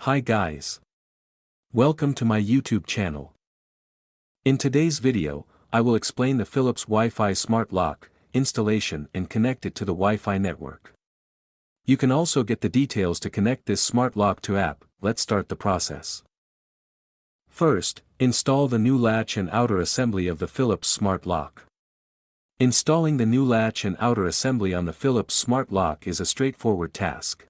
Hi guys. Welcome to my YouTube channel. In today's video, I will explain the Philips Wi-Fi smart lock installation and connect it to the Wi-Fi network. You can also get the details to connect this smart lock to app. Let's start the process. First, install the new latch and outer assembly of the Philips smart lock. Installing the new latch and outer assembly on the Philips smart lock is a straightforward task.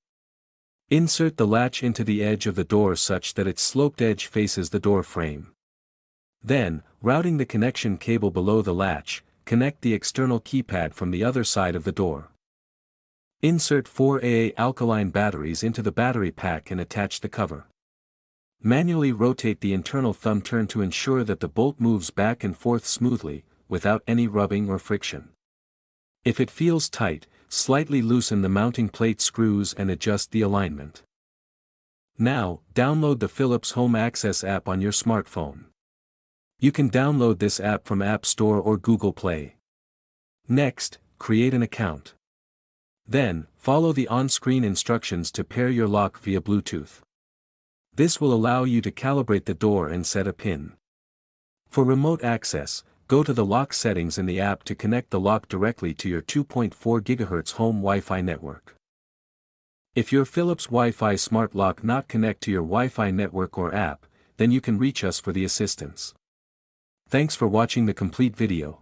Insert the latch into the edge of the door such that its sloped edge faces the door frame. Then, routing the connection cable below the latch, connect the external keypad from the other side of the door. Insert 4 AA alkaline batteries into the battery pack and attach the cover. Manually rotate the internal thumb turn to ensure that the bolt moves back and forth smoothly, without any rubbing or friction. If it feels tight, slightly loosen the mounting plate screws and adjust the alignment. Now, download the Philips Home Access app on your smartphone. You can download this app from App Store or Google Play. Next, create an account. Then, follow the on-screen instructions to pair your lock via Bluetooth. This will allow you to calibrate the door and set a pin. For remote access, go to the lock settings in the app to connect the lock directly to your 2.4 GHz home Wi-Fi network. If your Philips Wi-Fi smart lock not connect to your Wi-Fi network or app, then you can reach us for the assistance. Thanks for watching the complete video.